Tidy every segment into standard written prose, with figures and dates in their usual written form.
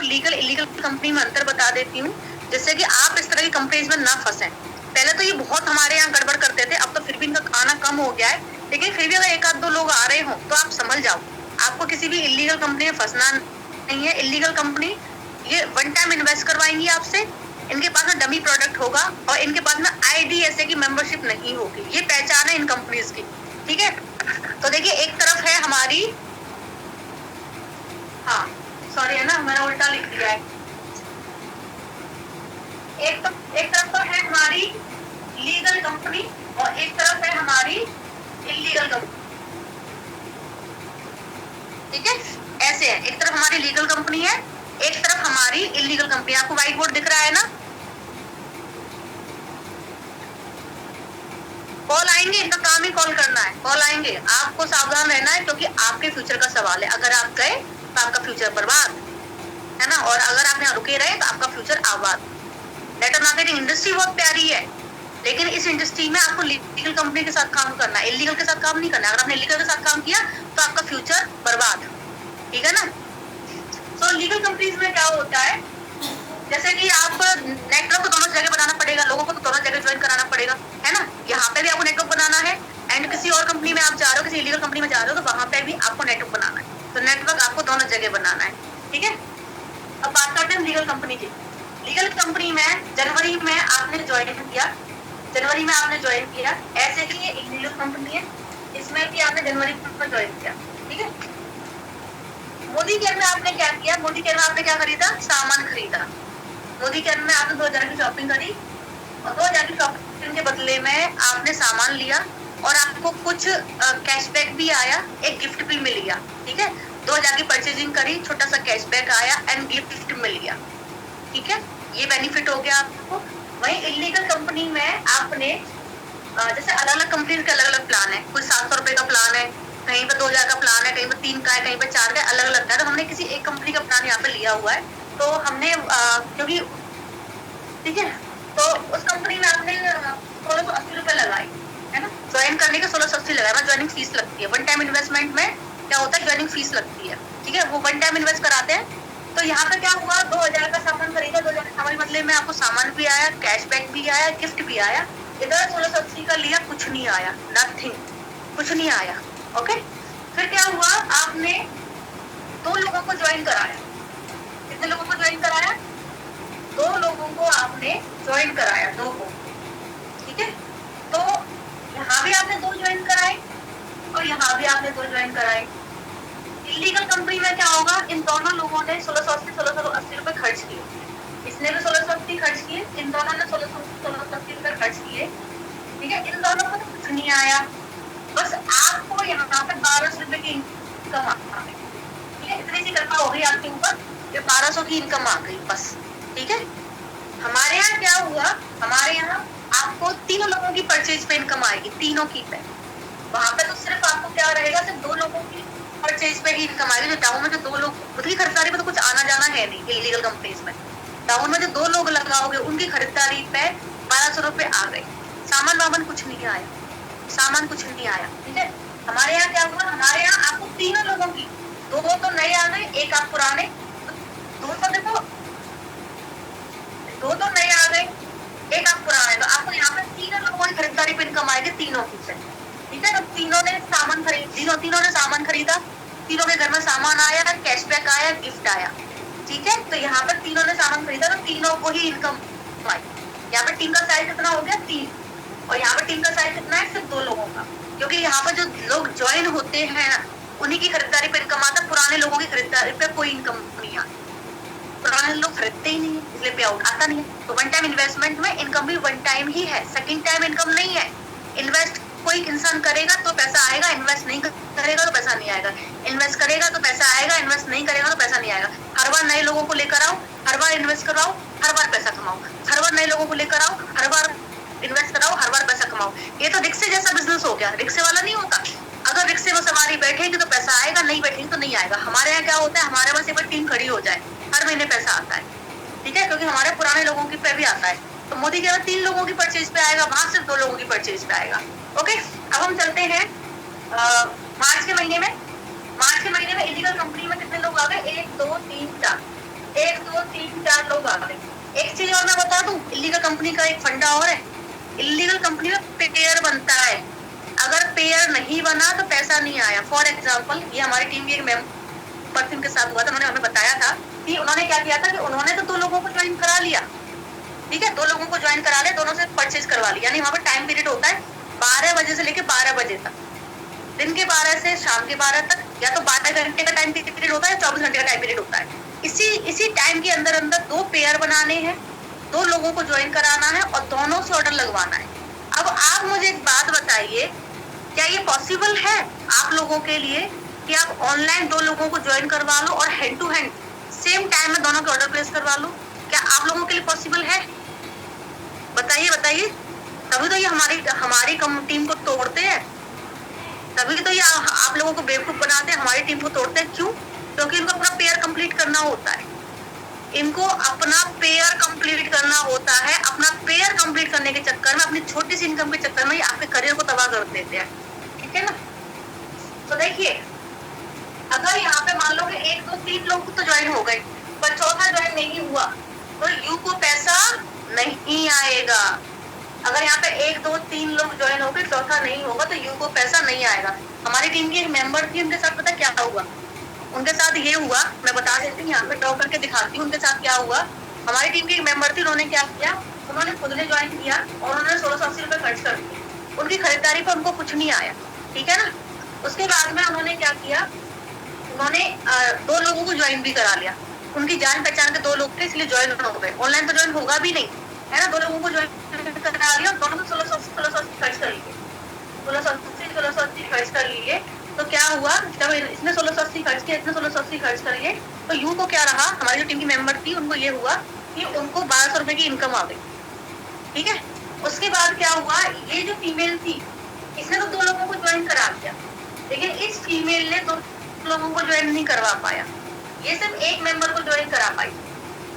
Legal illegal company में अंतर बता देती हूँ, जिससे कि आप इस तरह की कंपनीज में ना फंसे। पहले तो ये बहुत हमारे यहाँ गड़बड़ करते थे, अब तो फिर भी इनका आना कम हो गया है, लेकिन फिर भी अगर एक आध दो लोग आ रहे हो तो आप संभल जाओ। आपको किसी भी इलीगल कंपनी में फंसना नहीं है। इलीगल कंपनी ये वन टाइम इन्वेस्ट करवाएंगी आपसे, इनके पास में डमी प्रोडक्ट होगा और इनके पास में IDSA की मेंबरशिप नहीं होगी। ये पहचान है इन कंपनीज की, ठीक है। तो देखिए एक तरफ है हमारी, हाँ सॉरी है ना, मैंने उल्टा लिख दिया है। एक तरफ तो है हमारी लीगल कंपनी और एक तरफ है हमारी इलीगल कंपनी, ठीक है। ऐसे है, एक तरफ हमारी लीगल कंपनी है, एक तरफ हमारी इलीगल कंपनी। आपको व्हाइट बोर्ड दिख रहा है ना? कॉल आएंगे, इनका काम ही कॉल करना है, कॉल आएंगे। आपको सावधान रहना है क्योंकि आपके फ्यूचर का सवाल है। अगर आप गए तो आपका फ्यूचर बर्बाद है ना, और अगर आप यहाँ रुके रहे तो आपका फ्यूचर आबाद। नेटवर्क मार्केटिंग इंडस्ट्री बहुत प्यारी है, लेकिन इस इंडस्ट्री में आपको लीगल कंपनी के साथ काम करना है, इलीगल के साथ काम नहीं करना है। अगर आपने लीगल के साथ काम किया तो आपका फ्यूचर बर्बाद, ठीक है ना। तो लीगल कंपनीज में क्या होता है, जैसे कि आप नेटवर्क को दोनों जगह बनाना पड़ेगा, लोगों को तो दोनों जगह ज्वाइन कराना पड़ेगा, है ना। यहाँ पे भी आपको नेटवर्क बनाना है, एंड किसी और कंपनी में आप जा रहे हो, किसी इलीगल कंपनी में जा रहे हो, तो वहां पे भी आपको नेटवर्क बनाना है। तो नेटवर्क आपको दोनों जगह बनाना है, ठीक है। अब बात करते हैं लीगल कंपनी की। लीगल कंपनी में जनवरी में आपने ज्वाइन किया, जनवरी में आपने ज्वाइन किया, ऐसे ही ये इलीगल कंपनी है, इसमें भी आपने जनवरी में ज्वाइन किया, ठीक है। मोदी केयर में आपने क्या किया, मोदी केयर में आपने क्या खरीदा, सामान खरीदा। मोदी केयर में आपने 2000 की शॉपिंग करी और 2000 की शॉपिंग के बदले में आपने सामान लिया और आपको कुछ कैशबैक भी आया, एक गिफ्ट भी मिल गया, ठीक है। 2000 की परचेजिंग करी, छोटा सा कैशबैक आया एंड गिफ्ट मिल गया, ठीक है। ये बेनिफिट हो गया आपको। वहीं इलीगल कंपनी में आपने जैसे अलग अलग कंपनी के अलग अलग प्लान है, कुछ 700 रुपए का प्लान है, कहीं पे 2000 का प्लान है, कहीं पे 3 का है, कहीं पे 4 का है, अलग अलग है। तो हमने किसी एक कंपनी का प्लान यहाँ पे लिया हुआ है, तो हमने क्योंकि ठीक है, तो उस कंपनी में आपने 1680 रुपए लगाई है ना, ज्वाइन करने के 1680 लगाया। ज्वाइनिंग फीस लगती है, वन टाइम इन्वेस्टमेंट में क्या होता है, ज्वाइनिंग फीस लगती है, ठीक है। वो वन टाइम इन्वेस्ट कराते हैं। तो यहाँ पे क्या हुआ, 2000 का सामान खरीदा, 2000 के सामान बदले में आपको सामान भी आया, कैशबैक भी आया, गिफ्ट भी आया। इधर 1680 का लिया, कुछ नहीं आया, नथिंग, कुछ नहीं आया, ओके। फिर क्या हुआ, आपने 2 लोगों को ज्वाइन कराया। कितने लोगों को ज्वाइन कराया, 2 लोगों को आपने ज्वाइन कराया, 2 को, ठीक है। तो यहाँ भी आपने 2 ज्वाइन कराए और यहाँ भी आपने 2 ज्वाइन कराए। इलीगल कंपनी में क्या होगा, इन दोनों लोगों ने 1680 रुपए खर्च किए, इसने भी 1680 खर्च किए, इन दोनों ने 1680 रुपए खर्च किए, ठीक है। इन दोनों को कुछ नहीं आया, बस आपको यहाँ पे 1200 रुपए की इनकम आ गई, ठीक है। इतनी सी कृपा हो गई आपके ऊपर, 1200 की इनकम आ गई बस, ठीक है। हमारे यहाँ क्या हुआ, हमारे यहाँ आपको 3 लोगों की परचेज पे इनकम आएगी, तीनों की पे। वहां पे तो सिर्फ आपको क्या रहेगा, सिर्फ 2 लोगों की परचेज पे ही इनकम आएगी। जो टाउन में जो 2 लोग, खुद की खरीदारी पे तो कुछ आना जाना है नहीं इलीगल कंपनीज में। टाउन में जो 2 लोग लगाओगे उनकी खरीदारी पे 1200 रुपए आ गए। सामान वामान कुछ नहीं आया, सामान कुछ नहीं आया, ठीक है। हमारे यहाँ क्या हुआ, हमारे यहाँ आपको 3 लोगों की, 2 तो नए आ गए, एक आप पुराने, 2 तो देखो, 2 तो नए आ गए, एक आप पुराने, तो आपको यहाँ पे 3 लोगों की खरीदारी पे इनकम आएगी, तीनों की से, ठीक है। तो तीनों ने सामान खरीदा, तीनों के घर में सामान आया, कैशबैक आया, गिफ्ट आया, ठीक है। तो यहाँ पर तीनों ने सामान खरीदा, तो तीनों को ही इनकम आई। यहाँ पर टीम का साइज कितना हो गया, 3, और यहाँ पर टीम का साइज कितना है, सिर्फ 2 लोगों का, क्योंकि यहाँ पर जो लोग ज्वाइन होते हैं उन्हीं की खरीदारी पे इनकम आता है, पुराने लोगों की खरीदारी पे कोई इनकम नहीं आती, पुराने लोग खरीदते ही नहीं है, इसलिए पे आउट आता नहीं है। तो वन टाइम इन्वेस्टमेंट में इनकम भी वन टाइम ही है, सेकंड टाइम इनकम नहीं है। इन्वेस्ट कोई इंसान करेगा तो पैसा आएगा, इन्वेस्ट नहीं करेगा तो पैसा नहीं आएगा, इन्वेस्ट करेगा तो पैसा आएगा, इन्वेस्ट नहीं करेगा तो पैसा नहीं आएगा। हर बार नए लोगों को लेकर आओ, हर बार इन्वेस्ट करवाओ, हर बार पैसा कमाओ, हर बार नए लोगों को लेकर आओ, हर बार इन्वेस्ट कराओ, हर बार पैसा कमाओ। ये तो रिक्शे जैसा बिजनेस हो गया, रिक्शे वाला नहीं होता। अगर रिक्शे में सवारी बैठेगी तो पैसा आएगा, नहीं बैठेगी तो नहीं आएगा। हमारे यहाँ क्या होता है, हमारे पास एक बार टीम खड़ी हो जाए, हर महीने पैसा आता है, ठीक है, क्योंकि हमारे पुराने लोगों की पे भी आता है। तो मोदी के 3 लोगों की परचेज पे आएगा, वहां सिर्फ 2 लोगों की परचेज पे आएगा, ओके। अब हम चलते हैं मार्च के महीने में। मार्च के महीने में इलीगल कंपनी में कितने लोग आ गए, 1 2 3 4, 1 3-4 लोग आ गए। एक चीज और मैं बता दूं, इलीगल कंपनी का एक फंडा और है, इलीगल कंपनी में पेयर बनता है, अगर पेयर नहीं बना तो पैसा नहीं आया। फॉर एग्जाम्पल, ये हमारी टीम की एक मेंबर के साथ हुआ था, उन्होंने हमें बताया था कि उन्होंने क्या किया था कि उन्होंने तो 2 लोगों को ज्वाइन करा लिया, ठीक है, 2 लोगों को ज्वाइन करा लिया, दोनों से परचेज करवा लिया, यानी वहाँ पर टाइम पीरियड होता है 12 बजे से लेकर 12 बजे तक, दिन के 12 से शाम के 12 तक, या तो 12 घंटे का टाइम पीरियड होता है, 24 घंटे का टाइम पीरियड होता है। इसी टाइम के अंदर 2 पेयर बनाने हैं, 2 लोगों को ज्वाइन कराना है और दोनों से ऑर्डर लगवाना है। अब आप मुझे एक बात बताइए, क्या ये पॉसिबल है आप लोगों के लिए कि आप ऑनलाइन 2 लोगों को ज्वाइन करवा लो और hand to hand same time में दोनों के ऑर्डर प्लेस करवा लो? क्या आप लोगों के लिए पॉसिबल है? बताइए बताइए। तभी तो ये हमारी टीम को तोड़ते हैं, तभी तो ये आप लोगों को बेवकूफ बनाते हैं, हमारी टीम को तोड़ते हैं। क्यों? क्योंकि इनको अपना पेयर कंप्लीट करना होता है, इनको अपना पेयर कंप्लीट करना होता है। अपना पेयर कंप्लीट करने के चक्कर में, अपनी छोटी सी इनकम के चक्कर में आपके करियर को तबाह कर देते हैं, ठीक है ना। तो देखिए, अगर यहाँ पे मान लो कि 1, 2, 3 लोग तो ज्वाइन हो गए पर चौथा ज्वाइन नहीं हुआ तो यू को पैसा नहीं आएगा। अगर यहाँ पे 1, 2, 3 लोग ज्वाइन हो गए, चौथा नहीं होगा तो यू को पैसा नहीं आएगा। हमारी टीम की एक मेंबर थी, उनके साथ पता क्या हुआ? उनके साथ ये हुआ, मैं बता देती हूँ, यहाँ पे ड्रॉ करके दिखाती हूँ उनके साथ क्या हुआ। हमारी टीम की एक मेंबर थी, उन्होंने क्या किया, उन्होंने खुद ने ज्वाइन किया और उन्होंने 1680 रुपए खर्च कर दिए। उनकी खरीदारी पर उनको कुछ नहीं आया, ठीक है ना। उसके बाद में उन्होंने क्या किया, उन्होंने 2 लोगों को ज्वाइन भी करा लिया। उनकी जान पहचान के 2 लोग थे, इसलिए ज्वाइन हो गए। ऑनलाइन तो ज्वाइन होगा भी नहीं, है ना। 2 लोगों को ज्वाइन करा लिया, दोनों को 1680 खर्च कर लिए, 1680 खर्च कर लिए। तो क्या हुआ, जब इसने 1680 खर्च किया, इसने 1680 खर्च कर लिए, तो यू को क्या रहा, हमारी जो टीम की मेंबर थी उनको ये हुआ कि उनको 1200 रुपए की इनकम आ गई, ठीक है। उसके बाद क्या हुआ, ये जो फीमेल थी इसने तो 2 लोगों को ज्वाइन करा दिया, लेकिन इस फीमेल ने 2 लोगों को ज्वाइन नहीं करवा पाया, ये सिर्फ एक मेंबर को ज्वाइन करा पाई।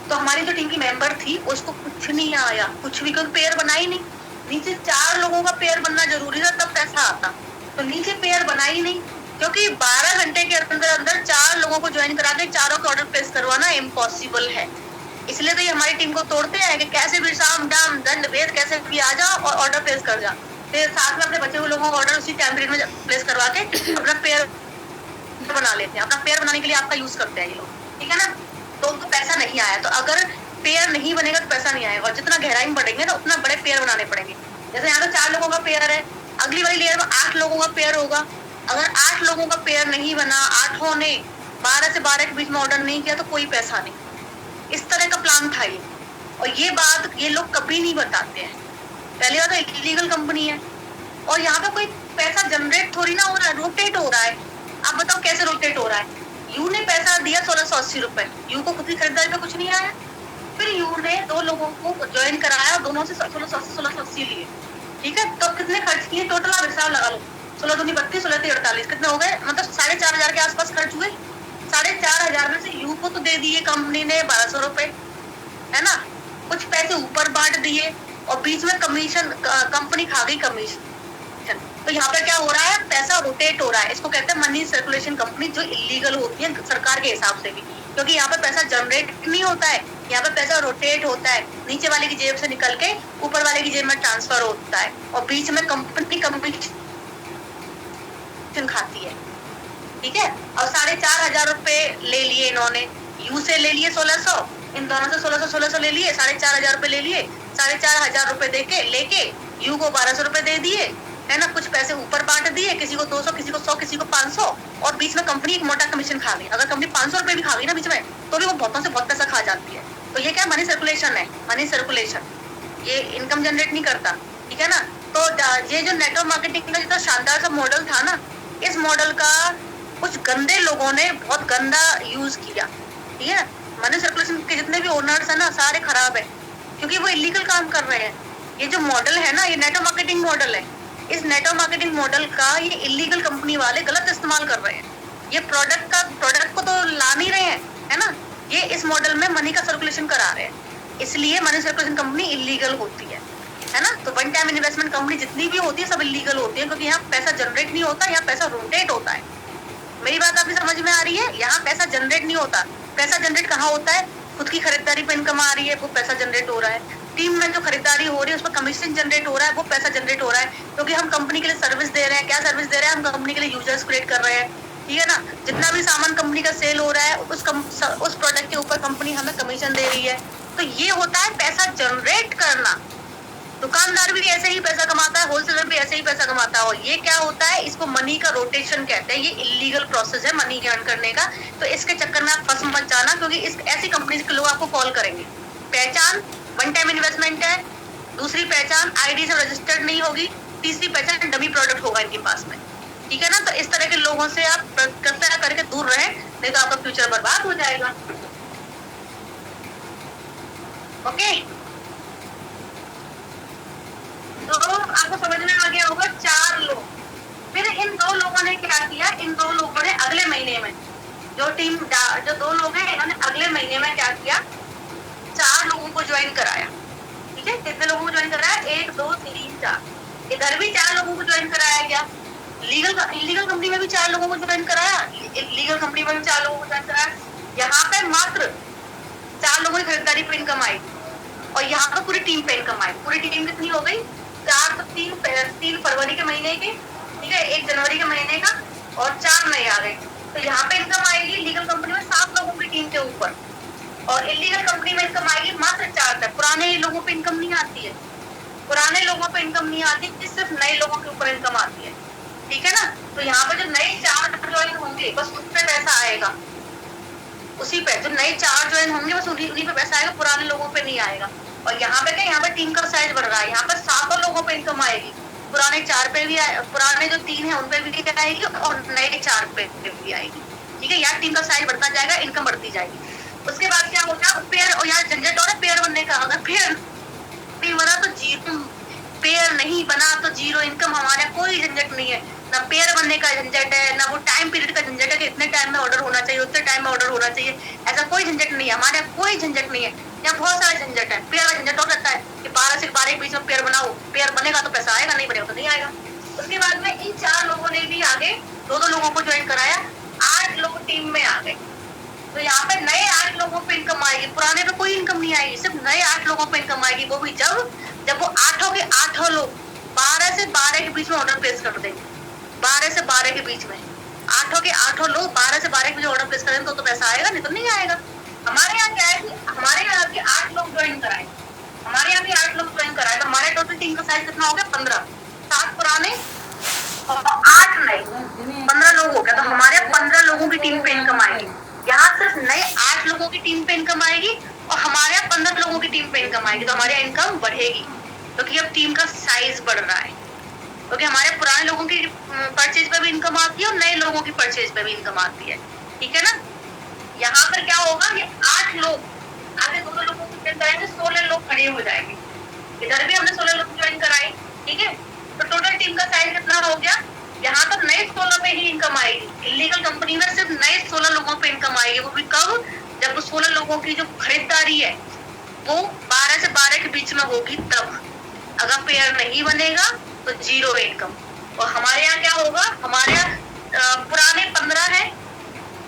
तो हमारी जो टीम की मेंबर थी उसको कुछ नहीं आया, कुछ भी, क्योंकि पेयर बना ही नहीं। नीचे 4 लोगों का पेयर बनना जरूरी था, तब पैसा आता, तो नीचे पेयर बना ही नहीं, क्योंकि 12 घंटे के अंदर 4 लोगों को ज्वाइन करा के चारों का ऑर्डर प्लेस करवाना इम्पॉसिबल है। इसलिए तो ये हमारी टीम को तोड़ते हैं कि कैसे भी साम दाम दंड भेद कैसे भी आ जा और ऑर्डर प्लेस कर जा, फिर साथ में अपने बचे हुए लोगों का ऑर्डर उसी टाइम पीरियड में प्लेस करवा के अपना पेयर बना लेते हैं। अपना पेयर बनाने के लिए आपका यूज करते हैं ये लोग, ठीक है ना। तो उनको पैसा नहीं आया, तो अगर पेयर नहीं बनेगा तो पैसा नहीं आएगा, और जितना गहराई में बढ़ेंगे ना उतना बड़े पेयर बनाने पड़ेंगे। जैसे यहाँ तो 4 लोगों का पेयर है, अगली वाली लेयर में 8 लोगों का पेयर होगा। अगर 8 लोगों का पेयर नहीं बना, 8 ने 12 से 12 के बीच में ऑर्डर नहीं किया तो कोई पैसा नहीं। इस तरह का प्लान था ये, और ये बात ये लोग कभी नहीं बताते हैं। पहली बात तो इलीगल कंपनी है, और यहाँ पे कोई पैसा जनरेट थोड़ी ना हो रहा है, रोटेट हो रहा है। आप बताओ कैसे रोटेट हो रहा है। यू ने पैसा दिया 1680 रुपए, यू को खुद की खरीदारी पे कुछ नहीं आया, फिर यू ने 2 लोगों को ज्वाइन कराया और दोनों से 1680 लिए, ठीक है। तो कितने खर्च किए टोटल, आप हिसाब लगा लो, 16 दूनी 32, 16 तीन 48, कितने हो गए, मतलब 4500 के आसपास खर्च हुए। 4500 में से यू को तो दे दिए कंपनी ने 1200 रुपए, है ना। कुछ पैसे ऊपर बांट दिए और बीच में कमीशन, कंपनी खा गई कमीशन। तो यहाँ पे क्या हो रहा है, पैसा रोटेट हो रहा है। इसको कहते हैं मनी सर्कुलेशन कंपनी, जो इलीगल होती है सरकार के हिसाब से भी, क्योंकि यहाँ पे पैसा जनरेट नहीं होता है, यहाँ पे पैसा रोटेट होता है। नीचे वाले की जेब से निकल के ऊपर वाले की जेब में ट्रांसफर होता है, और बीच में कंपनी खाती है, ठीक है। और 4500 रुपए ले लिए इन्होंने, यू से ले लिए 1600, इन दोनों से 1600 ले लिए, 4500 रुपए ले लिए। 4500 रुपए लेके यू को 1200 रुपए दे दिए, है ना। कुछ पैसे ऊपर बांट दिए, किसी को 200, किसी को 100, किसी को 500, और बीच में कंपनी एक मोटा कमीशन खा गई। अगर कंपनी 500 रुपए भी खा गई ना बीच में, तो भी वो बहुतों से बहुत पैसा खा जाती है। तो ये क्या मनी सर्कुलेशन है, मनी सर्कुलेशन, ये इनकम जनरेट नहीं करता, ठीक है ना। तो ये जो नेटवर्क मार्केटिंग का जो शानदार सा मॉडल था ना, इस मॉडल का कुछ गंदे लोगों ने बहुत गंदा यूज किया, ठीक है। मनी सर्कुलेशन के जितने भी ओनर्स है ना, सारे खराब है, क्योंकि वो इलीगल काम कर रहे हैं। ये जो मॉडल है ना, ये नेटवर्क मार्केटिंग मॉडल है। इस नेटवर्क मार्केटिंग मॉडल का ये इलीगल कंपनी वाले गलत इस्तेमाल कर रहे हैं। ये प्रोडक्ट को तो ला नहीं रहे हैं, है ना। ये इस मॉडल में मनी का सर्कुलेशन करा रहे हैं, इसलिए मनी सर्कुलेशन कंपनी इलीगल होती है ना। तो वन टाइम इन्वेस्टमेंट कंपनी जितनी भी होती है सब इलीगल होती है, क्योंकि यहाँ पैसा जनरेट नहीं होता, यहाँ पैसा रोटेट होता है। मेरी बात आपकी समझ में आ रही है। यहाँ पैसा जनरेट नहीं होता। पैसा जनरेट कहाँ होता है, खुद की खरीदारी पे इनकम आ रही है, वो पैसा जनरेट हो रहा है। टीम में जो खरीदारी हो रही है उस पर कमीशन जनरेट हो रहा है, वो पैसा जनरेट हो रहा है, क्योंकि हम कंपनी के लिए सर्विस दे रहे हैं। क्या सर्विस दे रहे हैं? हम कंपनी के लिए यूजर्स क्रिएट कर रहे हैं, ठीक है ना। जितना भी सामान कंपनी का सेल हो रहा है उस प्रोडक्ट के ऊपर कंपनी हमें कमीशन दे रही है। तो ये होता है पैसा जनरेट करना। दुकानदार भी ऐसे ही पैसा कमाता है, होलसेलर भी ऐसे ही पैसा कमाता है। और ये क्या होता है? इसको मनी का रोटेशन कहते हैं। ये इलीगल प्रोसेस है मनी अर्न करने का। तो इसके चक्कर में आप फंस मत जाना, क्योंकि इस ऐसी कंपनी के लोग आपको कॉल करेंगे। पहचान वन टाइम इन्वेस्टमेंट है, दूसरी पहचान आईडी से रजिस्टर्ड नहीं होगी, तीसरी पहचान डमी प्रोडक्ट होगा इनके पास में, ठीक है ना। तो इस तरह के लोगों से आप कृपया करके दूर रहें, नहीं तो आपका फ्यूचर बर्बाद हो जाएगा। ओके, तो आपको समझ में आ गया होगा 4 लोग। फिर इन 2 लोगों ने क्या किया? इन 2 लोगों ने अगले महीने में जो 2 लोग हैं, इन्होंने अगले महीने में क्या किया? 4 लोगों को ज्वाइन कराया, ठीक है। कितने लोगों को ज्वाइन कराया? 1 2 3 4। इधर भी 4 लोगों को ज्वाइन कराया गया। इलीगल कंपनी में भी 4 लोगों को ज्वाइन कराया, लीगल कंपनी में भी 4 लोगों को ज्वाइन कराया। यहाँ पे मात्र 4 लोगों की खरीदारी पे इनकम आई, और यहाँ पे पूरी टीम पे इनकम आई। पूरी टीम कितनी हो गई? 4 तो 3 फरवरी के महीने के, ठीक है, 1 जनवरी के महीने का, और 4 नए आ गए। तो यहाँ पे इनकम आएगी लीगल कंपनी में 7 लोगों की टीम के ऊपर, और इलीगल कंपनी में इनकम आएगी मात्र 4 तक। पुराने लोगों पे इनकम नहीं आती है, पुराने लोगों पे इनकम नहीं आती, सिर्फ नए लोगों के ऊपर इनकम आती है, ठीक है ना। तो यहाँ पे जो नए 4 ज्वाइन होंगे बस उस पे पैसा आएगा, उसी पे जो नए 4 ज्वाइन होंगे बस उन्हीं पे पैसा आएगा, पुराने लोगों पे नहीं आएगा। और यहाँ पे क्या? यहाँ पे टीम का साइज बढ़ रहा है, यहाँ पे 7 लोगों पे इनकम आएगी, पुराने 4 पे भी पुराने जो 3 है उन पे भी आएगी, और नए 4 पे भी आएगी, ठीक है। यहाँ टीम का साइज बढ़ता जाएगा, इनकम बढ़ती जाएगी। उसके बाद क्या होता है? पेयर, और यहाँ झंझट और पेयर बनने का। अगर पेयर नहीं बना तो जीरो, पेयर नहीं बना तो जीरो इनकम। हमारे कोई झंझट नहीं है, ना पेयर बनने का झंझट है, ना वो टाइम पीरियड का झंझट है कि इतने टाइम में ऑर्डर होना चाहिए, उतने टाइम में ऑर्डर होना चाहिए। ऐसा कोई झंझट नहीं है, हमारे कोई झंझट नहीं है। यहाँ बहुत सारे झंझट है। पेयर का झंझट और रहता है कि 12 से 12 के बीच में पेयर बनाओ, पेयर बनेगा तो पैसा आएगा, नहीं बनेगा तो नहीं आएगा। उसके बाद में इन 4 लोगों ने भी आगे 2-2 लोगों को ज्वाइन कराया, 8 लोग टीम में आ गए। तो यहाँ पे नए 8 लोगों पे इनकम आएगी, पुराने पे कोई इनकम नहीं आएगी, सिर्फ नए 8 लोगों पे इनकम आएगी। वो भी जब वो 8 के 8 लोग 12 से 12 के बीच में ऑर्डर प्लेस कर देंगे। 12 से 12 के बीच में 8 के 8 लोग 12 से 12 के बीच ऑर्डर प्लेस करेंगे तो पैसा आएगा, नहीं तो नहीं आएगा। हमारे यहाँ क्या है कि हमारे यहाँ के 8 लोग ज्वाइन कराए, हमारे यहाँ भी 8 लोग ज्वाइन कराए, तो हमारे टोटल टीम का साइज कितना हो गया? 15। 7 पुराने और 8 नए, 15 लोग हो गया। तो हमारे 15 लोगों की टीम पे इनकम आएगी। यहाँ सिर्फ नए 8 लोगों की टीम पे इनकम आएगी, और हमारे यहाँ 15 लोगों की टीम पे इनकम आएगी। तो हमारे यहाँ इनकम बढ़ेगी, क्योंकि अब टीम का साइज बढ़ रहा है, क्योंकि हमारे पुराने लोगों की परचेज पे भी इनकम आती है और नए लोगों की परचेज पे भी इनकम आती है, ठीक है ना। यहाँ पर क्या होगा? ये 8 लोग आगे 2 लोगों को ज्वाइन कराएंगे, 16 लोग खड़े हो जाएंगे। इधर भी हमने 16 लोग ज्वाइन कराए, ठीक है। तो टोटल टीम का साइज कितना हो गया? यहाँ पर नए 16 पे ही इनकम आएगी। इलीगल कंपनी में सिर्फ नए 16 लोगों पे इनकम आएगी, वो भी कब? जब वो 16 लोगों की जो खरीदारी है वो 12 से 12 के बीच में होगी तब। अगर पेयर नहीं बनेगा तो जीरो इनकम। और हमारे यहाँ क्या होगा? हमारे यहाँ पुराने 15 है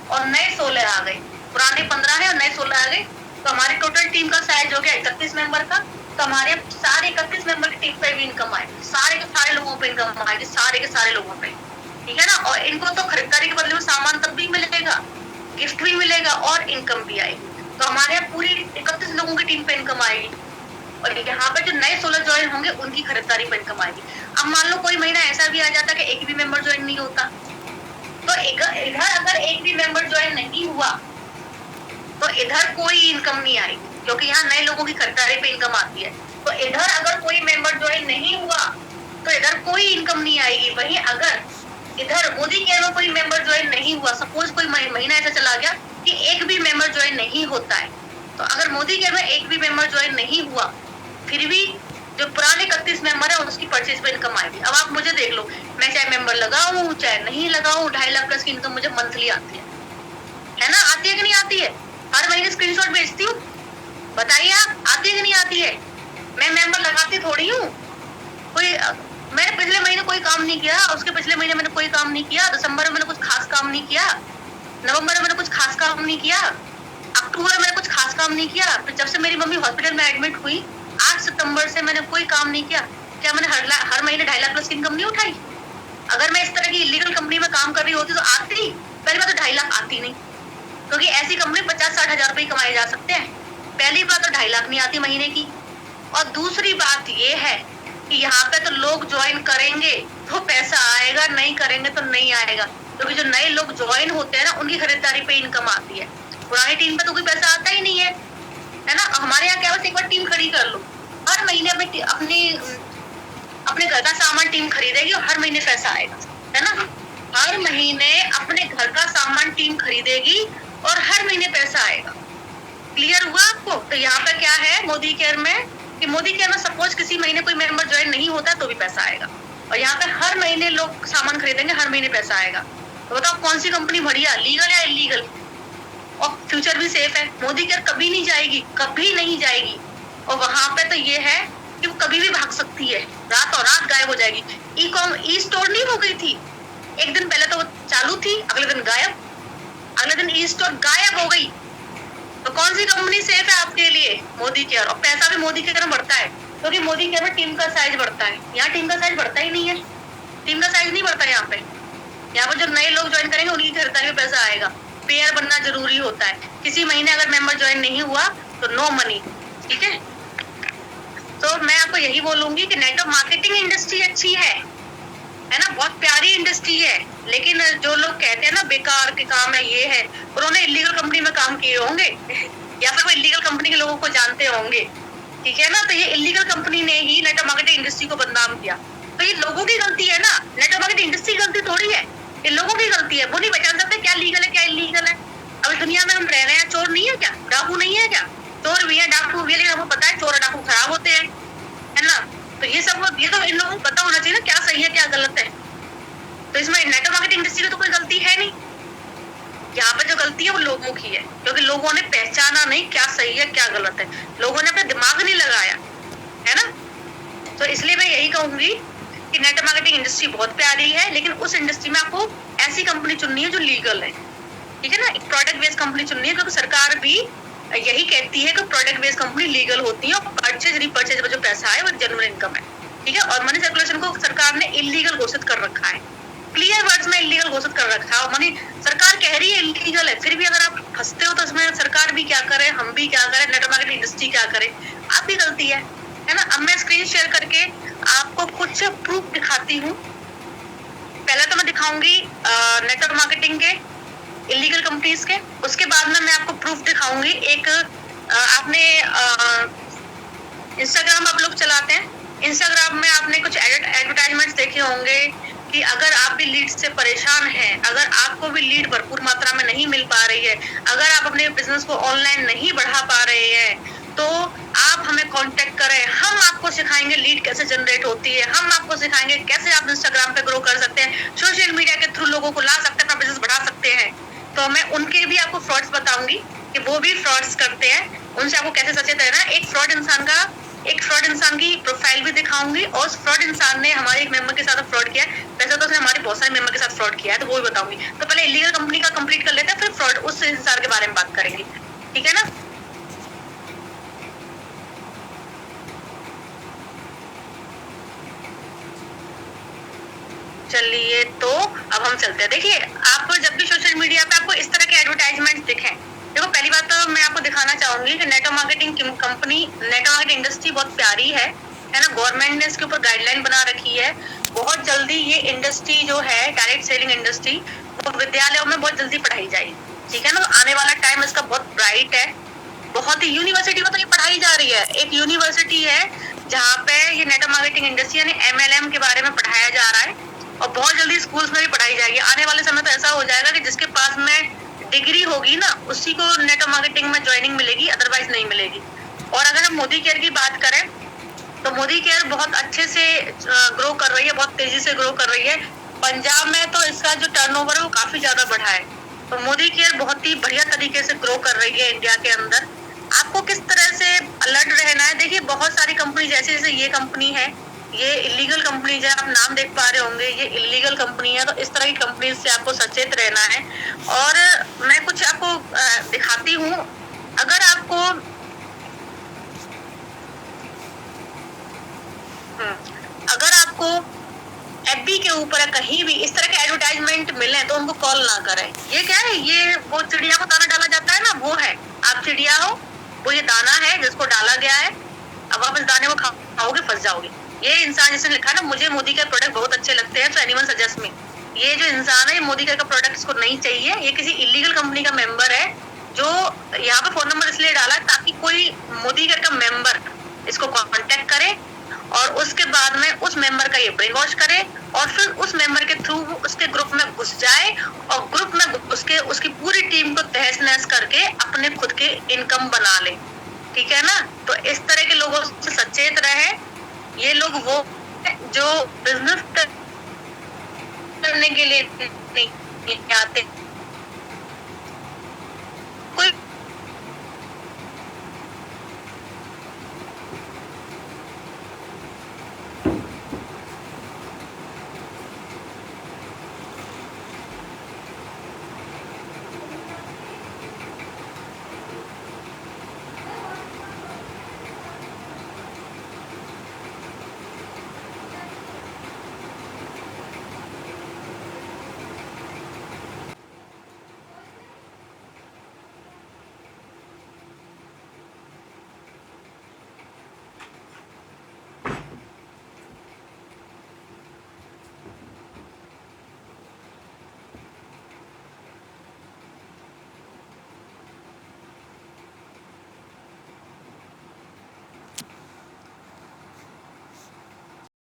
और नए 16 आ गए, पुराने 15 है और नए 16 आ गए। तो हमारी टोटल टीम का साइज हो गया 31 मेंबर का। तो हमारे सारे 31 मेंबर की टीम पे भी इनकम आएगी, सारे के सारे लोगों पे इनकम आएगी, सारे के सारे लोगों पे, ठीक है ना। और इनको तो खरीदारी के बदले में सामान तब भी मिलेगा, गिफ्ट भी मिलेगा और इनकम भी आएगी। तो हमारे यहाँ पूरी 31 लोगों की टीम पे इनकम आएगी, और यहाँ पे जो नए 16 ज्वाइन होंगे उनकी खरीदारी पे इनकम आएगी। अब मान लो कोई महीना ऐसा भी आ जाता है कि एक भी मेंबर ज्वाइन नहीं होता, तो इधर अगर एक भी मेंबर ज्वाइन नहीं हुआ तो इधर कोई इनकम नहीं आएगी, क्योंकि यहाँ नए लोगों की खरीदारी पे इनकम आती है। तो इधर अगर कोई मेंबर ज्वाइन नहीं हुआ तो इधर कोई इनकम नहीं आएगी। वहीं अगर इधर मोदी केयर में कोई मेंबर ज्वाइन नहीं हुआ, सपोज कोई महीना ऐसा चला गया कि एक भी मेंबर ज्वाइन नहीं होता है, तो अगर मोदी केयर में एक भी मेंबर ज्वाइन नहीं हुआ, फिर भी जो पुराने 31 मेंबर है उसकी परचेज पे इनकम आएगी। अब आप मुझे देख लो, मैं चाहे मेंबर लगाऊं चाहे नहीं लगाऊं, 2.5 लाख प्लस की इनकम मुझे मंथली आती है ना? आती है कि नहीं आती है? हर महीने स्क्रीनशॉट भेजती हूँ, बताइए आप आती है कि नहीं आती है? मैं मेंबर लगाती थोड़ी हूँ, कोई मैंने पिछले महीने कोई काम नहीं किया, उसके पिछले महीने मैंने कोई काम नहीं किया, दिसंबर में मैंने कुछ खास काम नहीं किया, नवंबर में मैंने कुछ खास काम नहीं किया, अक्टूबर में कुछ खास काम नहीं किया, फिर जब से मेरी मम्मी हॉस्पिटल में एडमिट हुई 8 सितंबर से मैंने कोई काम नहीं किया। क्या मैंने हर महीने 2.5 लाख प्लस की इनकम नहीं उठाई? अगर मैं इस तरह की इलीगल कंपनी में काम कर रही होती तो आती, पहली बात तो 2.5 लाख आती नहीं, क्योंकि ऐसी कंपनी 50-60 हजार रुपए कमाए जा सकते हैं। पहली बात तो 2.5 लाख नहीं आती महीने की, और दूसरी बात ये है कि यहाँ पे तो लोग ज्वाइन करेंगे तो पैसा आएगा, नहीं करेंगे तो नहीं आएगा, क्योंकि जो नए लोग ज्वाइन होते हैं ना उनकी खरीदारी पे इनकम आती है, पुरानी टीम पे तो कोई पैसा आता ही नहीं है, है ना। हमारे यहाँ क्या, बस एक बार टीम खड़ी कर लो, हर महीने अपने घर का सामान टीम खरीदेगी और हर महीने पैसा आएगा, है ना। हर महीने अपने घर का सामान टीम खरीदेगी और हर महीने पैसा आएगा। क्लियर हुआ आपको? तो यहाँ पे क्या है मोदी केयर में, कि मोदी केयर में सपोज किसी महीने कोई मेंबर ज्वाइन नहीं होता तो भी पैसा आएगा, और यहाँ पे हर महीने लोग सामान खरीदेंगे, हर महीने पैसा आएगा। तो बताओ कौन सी कंपनी बढ़िया, लीगल या इलीगल? और फ्यूचर भी सेफ है। मोदी केयर कभी नहीं जाएगी, कभी नहीं जाएगी, और वहां पे तो ये है कि वो कभी भी भाग सकती है, रातों रात गायब हो जाएगी। ई स्टोर नहीं हो गई थी, एक दिन पहले तो वो चालू थी, अगले दिन गायब, अगले दिन ई स्टोर गायब हो गई। तो कौन सी कंपनी सेफ है आपके लिए? मोदी केयर। और पैसा भी मोदी केयर में बढ़ता है, क्योंकि मोदी केयर में टीम का साइज बढ़ता है, यहाँ टीम का साइज बढ़ता ही नहीं है, टीम का साइज नहीं बढ़ता यहाँ पे। यहाँ पर जो नए लोग ज्वाइन करेंगे उनकी खरीदारी में पैसा आएगा। पेयर बनना जरूरी होता है, किसी महीने अगर मेंबर ज्वाइन नहीं हुआ तो नो मनी, ठीक है। तो मैं आपको यही बोलूंगी कि नेटवर्क मार्केटिंग इंडस्ट्री अच्छी है ना, बहुत प्यारी इंडस्ट्री है, लेकिन जो लोग कहते हैं ना बेकार के काम है, ये है, उन्होंने इलीगल कंपनी में काम किए होंगे या फिर वो इलीगल कंपनी के लोगों को जानते होंगे, ठीक है ना। तो ये इलीगल कंपनी ने ही नेटवर्क मार्केटिंग इंडस्ट्री को बदनाम किया, तो ये लोगों की गलती है ना, नेटवर्क मार्केटिंग इंडस्ट्री की गलती थोड़ी है, ये लोगों की गलती है। वो नहीं पहचान सकते क्या लीगल है क्या इलीगल है। अब दुनिया में हम रह रहे हैं, चोर नहीं है क्या, डाकू नहीं है क्या? चोर भी है, डाकू भी है, लेकिन हमको पता है चोर और डाकू खराब होते हैं, है ना। तो ये तो इन लोगों को पता होना चाहिए ना क्या सही है क्या गलत है। तो इसमें नेटवर्क मार्केटिंग इंडस्ट्री की तो कोई गलती है नहीं, यहाँ पे जो गलती है वो लोगों की है, क्योंकि लोगों ने पहचाना नहीं क्या सही है क्या गलत है, लोगों ने अपना दिमाग नहीं लगाया, है ना। तो इसलिए मैं यही कहूंगी कि नेटवर्क मार्केटिंग इंडस्ट्री बहुत प्यारी है, लेकिन उस इंडस्ट्री में आपको ऐसी कंपनी चुननी है जो लीगल है, ठीक है ना। एक प्रोडक्ट बेस्ड कंपनी चुननी है, क्योंकि सरकार भी यही कहती है कि प्रोडक्ट बेस्ड कंपनी लीगल होती है, और परचेज रिपर्चेज में जो पैसा है वो जेन्युइन इनकम है, ठीक है। और मनी सर्कुलेशन को सरकार ने इलीगल घोषित कर रखा है, क्लियर वर्ड्स में इलीगल घोषित कर रखा है। मनी सरकार कह रही है इलीगल है, फिर भी अगर आप फंसते हो तो इसमें सरकार भी क्या करे, हम भी क्या करें, नेटवर्क मार्केटिंग इंडस्ट्री क्या करे, आपकी गलती है ना। अब मैं स्क्रीन शेयर करके आपको कुछ प्रूफ दिखाती हूँ। पहले तो मैं दिखाऊंगी नेटवर्क मार्केटिंग के इलीगल कंपनीज के, उसके बाद में मैं आपको प्रूफ दिखाऊंगी। एक आपने इंस्टाग्राम आप लोग चलाते हैं, इंस्टाग्राम में आपने कुछ एडवर्टाइजमेंट्स देखे होंगे कि अगर आप भी लीड से परेशान हैं, अगर आपको भी लीड भरपूर मात्रा में नहीं मिल पा रही है, अगर आप अपने बिजनेस को ऑनलाइन नहीं बढ़ा पा रहे हैं, तो आप हमें कांटेक्ट करें, हम आपको सिखाएंगे लीड कैसे जनरेट होती है, हम आपको सिखाएंगे कैसे आप इंस्टाग्राम पे ग्रो कर सकते हैं, सोशल मीडिया के थ्रू लोगों को ला सकते हैं, अपना बिजनेस बढ़ा सकते हैं। तो मैं उनके भी आपको फ्रॉड्स बताऊंगी कि वो भी फ्रॉड्स करते हैं, उनसे आपको कैसे सचेत रहना। एक फ्रॉड इंसान की प्रोफाइल भी दिखाऊंगी, और उस फ्रॉड इंसान ने हमारे एक मेंबर के साथ फ्रॉड किया है, वैसे तो उसने हमारे बहुत सारे मेंबर के साथ फ्रॉड किया है, तो वो भी बताऊंगी। तो पहले इलीगल कंपनी का कंप्लीट कर लेते हैं, फिर फ्रॉड उस इंसान के बारे में बात करेंगे, ठीक है ना। चलिए तो अब हम चलते हैं। देखिए आप जब भी सोशल मीडिया पे आपको इस तरह के एडवर्टाइजमेंट दिखें, देखो पहली बात तो मैं आपको दिखाना चाहूंगी कि network marketing company, network marketing industry बहुत प्यारी है ना। गवर्नमेंट ने इसके ऊपर गाइडलाइन बना रखी है, बहुत जल्दी ये इंडस्ट्री जो है डायरेक्ट सेलिंग इंडस्ट्री, वो विद्यालयों में बहुत जल्दी पढ़ाई जाएगी, ठीक है ना। आने वाला टाइम इसका बहुत ब्राइट है, बहुत ही यूनिवर्सिटी में तो ये पढ़ाई जा रही है। एक यूनिवर्सिटी है जहाँ पे ये नेटवर्क मार्केटिंग इंडस्ट्री यानी MLM के बारे में पढ़ाया जा रहा है, और बहुत जल्दी स्कूल्स में भी पढ़ाई जाएगी। आने वाले समय तो ऐसा हो जाएगा कि जिसके पास में डिग्री होगी ना उसी को नेटवर्क मार्केटिंग में ज्वाइनिंग मिलेगी, अदरवाइज नहीं मिलेगी। और अगर हम मोदी केयर की बात करें तो मोदी केयर बहुत अच्छे से ग्रो कर रही है, बहुत तेजी से ग्रो कर रही है। पंजाब में तो इसका जो टर्नओवर है वो काफी ज्यादा बढ़ा है, तो मोदी केयर बहुत ही बढ़िया तरीके से ग्रो कर रही है इंडिया के अंदर। आपको किस तरह से अलर्ट रहना है, देखिए बहुत सारी कंपनी जैसे जैसे ये कंपनी है, ये इलीगल कंपनी है, आप नाम देख पा रहे होंगे ये इलीगल कंपनी है, तो इस तरह की कंपनी से आपको सचेत रहना है। और मैं कुछ आपको दिखाती हूँ अगर आपको अगर आपको एफबी के ऊपर कहीं भी इस तरह के एडवर्टाइजमेंट मिले तो उनको कॉल ना करें। ये क्या है, ये वो चिड़िया को दाना डाला जाता है ना, वो है। आप चिड़िया हो, वो ये दाना है जिसको डाला गया है, अब आप इस दाने को खाओगे फंस जाओगे। ये इंसान जिसने लिखा ना मुझे मोदी के प्रोडक्ट बहुत अच्छे लगते हैं तो एनीवन सजेस्ट मी, ये जो इंसान है ये मोदी के प्रोडक्ट इसको नहीं चाहिए, ये किसी इलीगल कंपनी का मेंबर है जो यहाँ पे फोन नंबर इसलिए डाला ताकि कोई मोदी का मेंबर इसको कांटेक्ट करे और उसके बाद में उस मेंबर का ये ब्रेन वॉश करे और फिर उस मेंबर के थ्रू उसके ग्रुप में घुस जाए और ग्रुप में उसके उसकी पूरी टीम को तहस नहस करके अपने खुद के इनकम बना ले। ठीक है ना, तो इस तरह के लोगों से सचेत रहे। ये लोग वो जो बिजनेस करने के लिए नहीं आते